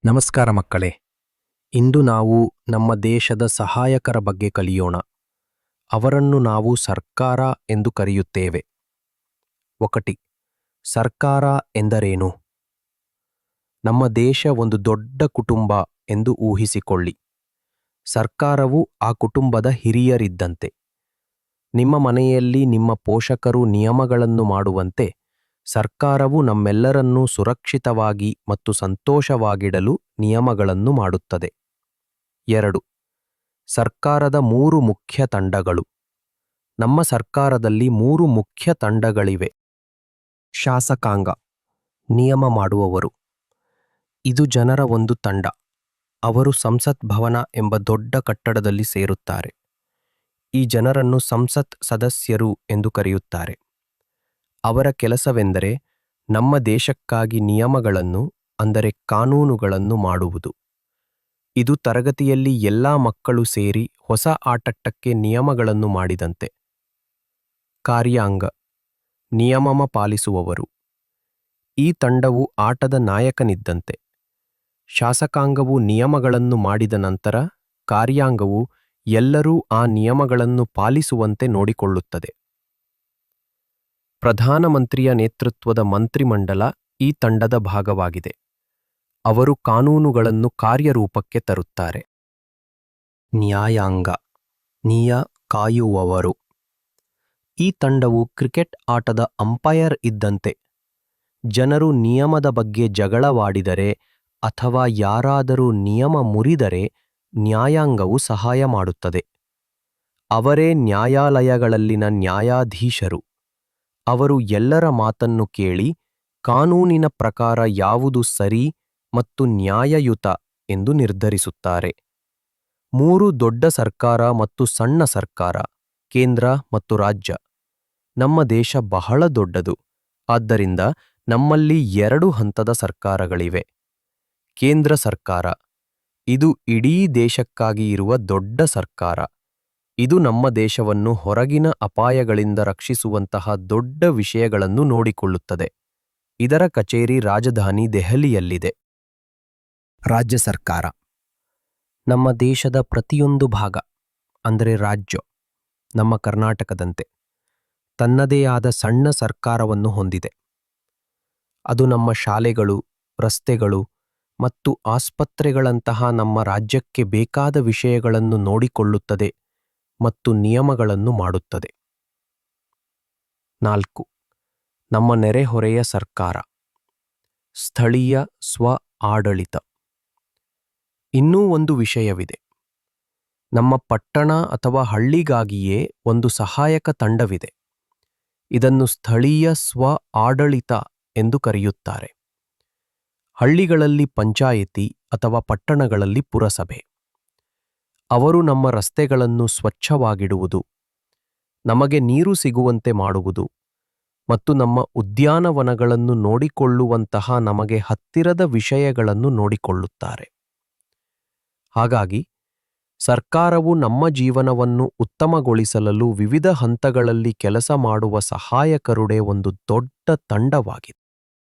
ನಮಸ್ಕಾರ ಮಕ್ಕಳೇ. ಇಂದು ನಾವು ನಮ್ಮ ದೇಶದ ಸಹಾಯಕರ ಬಗ್ಗೆ ಕಲಿಯೋಣ. ಅವರನ್ನು ನಾವು ಸರ್ಕಾರ ಎಂದು ಕರೆಯುತ್ತೇವೆ. ಒಕಟಿ, ಸರ್ಕಾರ ಎಂದರೇನು? ನಮ್ಮ ದೇಶ ಒಂದು ದೊಡ್ಡ ಕುಟುಂಬ ಎಂದು ಊಹಿಸಿಕೊಳ್ಳಿ. ಸರ್ಕಾರವು ಆ ಕುಟುಂಬದ ಹಿರಿಯರಿದ್ದಂತೆ. ನಿಮ್ಮ ಮನೆಯಲ್ಲಿ ನಿಮ್ಮ ಪೋಷಕರು ನಿಯಮಗಳನ್ನು ಮಾಡುವಂತೆ ಸರ್ಕಾರವು ನಮ್ಮೆಲ್ಲರನ್ನೂ ಸುರಕ್ಷಿತವಾಗಿ ಮತ್ತು ಸಂತೋಷವಾಗಿಡಲು ನಿಯಮಗಳನ್ನು ಮಾಡುತ್ತದೆ. 2. ಸರ್ಕಾರದ 3 ಮುಖ್ಯ ತಂಡಗಳು. ನಮ್ಮ ಸರ್ಕಾರದಲ್ಲಿ 3 ಮುಖ್ಯ ತಂಡಗಳಿವೆ. ಶಾಸಕಾಂಗ, ನಿಯಮ ಮಾಡುವವರು. ಇದು ಜನರ ಒಂದು ತಂಡ. ಅವರು ಸಂಸತ್ ಭವನ ಎಂಬ ದೊಡ್ಡ ಕಟ್ಟಡದಲ್ಲಿ ಸೇರುತ್ತಾರೆ. ಈ ಜನರನ್ನು ಸಂಸತ್ ಸದಸ್ಯರು ಎಂದು ಕರೆಯುತ್ತಾರೆ. ಅವರ ಕೆಲಸವೆಂದರೆ ನಮ್ಮ ದೇಶಕ್ಕಾಗಿ ನಿಯಮಗಳನ್ನು, ಅಂದರೆ ಕಾನೂನುಗಳನ್ನು ಮಾಡುವುದು. ಇದು ತರಗತಿಯಲ್ಲಿ ಎಲ್ಲಾ ಮಕ್ಕಳು ಸೇರಿ ಹೊಸ ಆಟಕ್ಕೆ ನಿಯಮಗಳನ್ನು ಮಾಡಿದಂತೆ. ಕಾರ್ಯಾಂಗ, ನಿಯಮ ಪಾಲಿಸುವವರು. ಈ ತಂಡವು ಆಟದ ನಾಯಕನಿದ್ದಂತೆ. ಶಾಸಕಾಂಗವು ನಿಯಮಗಳನ್ನು ಮಾಡಿದ ನಂತರ ಕಾರ್ಯಾಂಗವು ಎಲ್ಲರೂ ಆ ನಿಯಮಗಳನ್ನು ಪಾಲಿಸುವಂತೆ ನೋಡಿಕೊಳ್ಳುತ್ತದೆ. ಪ್ರಧಾನಮಂತ್ರಿಯ ನೇತೃತ್ವದ ಮಂತ್ರಿಮಂಡಲ ಈ ತಂಡದ ಭಾಗವಾಗಿದೆ. ಅವರು ಕಾನೂನುಗಳನ್ನು ಕಾರ್ಯರೂಪಕ್ಕೆ ತರುತ್ತಾರೆ. ನ್ಯಾಯಾಂಗ, ಕಾಯುವವರು. ಈ ತಂಡವು ಕ್ರಿಕೆಟ್ ಆಟದ ಅಂಪೈರ್ ಇದ್ದಂತೆ. ಜನರು ನಿಯಮದ ಬಗ್ಗೆ ಜಗಳವಾಡಿದರೆ ಅಥವಾ ಯಾರಾದರೂ ನಿಯಮ ಮುರಿದರೆ ನ್ಯಾಯಾಂಗವು ಸಹಾಯ ಮಾಡುತ್ತದೆ. ಅವರೇ ನ್ಯಾಯಾಲಯಗಳಲ್ಲಿನ ನ್ಯಾಯಾಧೀಶರು. ಅವರು ಎಲ್ಲರ ಮಾತನ್ನು ಕೇಳಿ ಕಾನೂನಿನ ಪ್ರಕಾರ ಯಾವುದು ಸರಿ ಮತ್ತು ನ್ಯಾಯಯುತ ಎಂದು ನಿರ್ಧರಿಸುತ್ತಾರೆ. 3 ದೊಡ್ಡ ಸರ್ಕಾರ ಮತ್ತು ಸಣ್ಣ ಸರ್ಕಾರ, ಕೇಂದ್ರ ಮತ್ತು ರಾಜ್ಯ. ನಮ್ಮ ದೇಶ ಬಹಳ ದೊಡ್ಡದು. ಆದ್ದರಿಂದ ನಮ್ಮಲ್ಲಿ 2 ಹಂತದ ಸರ್ಕಾರಗಳಿವೆ. ಕೇಂದ್ರ ಸರ್ಕಾರ, ಇದು ಇಡೀ ದೇಶಕ್ಕಾಗಿ ಇರುವ ದೊಡ್ಡ ಸರ್ಕಾರ. ಇದು ನಮ್ಮ ದೇಶವನ್ನು ಹೊರಗಿನ ಅಪಾಯಗಳಿಂದ ರಕ್ಷಿಸುವಂತಹ ದೊಡ್ಡ ವಿಷಯಗಳನ್ನು ನೋಡಿಕೊಳ್ಳುತ್ತದೆ. ಇದರ ಕಚೇರಿ ರಾಜಧಾನಿ ದೆಹಲಿಯಲ್ಲಿದೆ. ರಾಜ್ಯ ಸರ್ಕಾರ, ನಮ್ಮ ದೇಶದ ಪ್ರತಿಯೊಂದು ಭಾಗ, ಅಂದರೆ ರಾಜ್ಯ, ನಮ್ಮ ಕರ್ನಾಟಕದಂತೆ ತನ್ನದೇ ಆದ ಸಣ್ಣ ಸರ್ಕಾರವನ್ನು ಹೊಂದಿದೆ. ಅದು ನಮ್ಮ ಶಾಲೆಗಳು, ರಸ್ತೆಗಳು ಮತ್ತು ಆಸ್ಪತ್ರೆಗಳಂತಹ ನಮ್ಮ ರಾಜ್ಯಕ್ಕೆ ಬೇಕಾದ ವಿಷಯಗಳನ್ನು ನೋಡಿಕೊಳ್ಳುತ್ತದೆ ಮತ್ತು ನಿಯಮಗಳನ್ನು ಮಾಡುತ್ತದೆ. 4. ನಮ್ಮ ನೆರೆಹೊರೆಯ ಸರ್ಕಾರ, ಸ್ಥಳೀಯ ಸ್ವ ಆಡಳಿತ. ಇನ್ನೂ ಒಂದು ವಿಷಯವಿದೆ. ನಮ್ಮ ಪಟ್ಟಣ ಅಥವಾ ಹಳ್ಳಿಗಾಗಿಯೇ ಒಂದು ಸಹಾಯಕ ತಂಡವಿದೆ. ಇದನ್ನು ಸ್ಥಳೀಯ ಸ್ವ ಆಡಳಿತ ಎಂದು ಕರೆಯುತ್ತಾರೆ. ಹಳ್ಳಿಗಳಲ್ಲಿ ಪಂಚಾಯಿತಿ ಅಥವಾ ಪಟ್ಟಣಗಳಲ್ಲಿ ಪುರಸಭೆ. ಅವರು ನಮ್ಮ ರಸ್ತೆಗಳನ್ನು ಸ್ವಚ್ಛವಾಗಿಡುವುದು, ನಮಗೆ ನೀರು ಸಿಗುವಂತೆ ಮಾಡುವುದು ಮತ್ತು ನಮ್ಮ ಉದ್ಯಾನವನಗಳನ್ನು ನೋಡಿಕೊಳ್ಳುವಂತಹ ನಮಗೆ ಹತ್ತಿರದ ವಿಷಯಗಳನ್ನು ನೋಡಿಕೊಳ್ಳುತ್ತಾರೆ. ಹಾಗಾಗಿ ಸರ್ಕಾರವು ನಮ್ಮ ಜೀವನವನ್ನು ಉತ್ತಮಗೊಳಿಸಲು ವಿವಿಧ ಹಂತಗಳಲ್ಲಿ ಕೆಲಸ ಮಾಡುವ ಸಹಾಯಕರುಡೆ ಒಂದು ದೊಡ್ಡ ತಂಡವಾಗಿದೆ.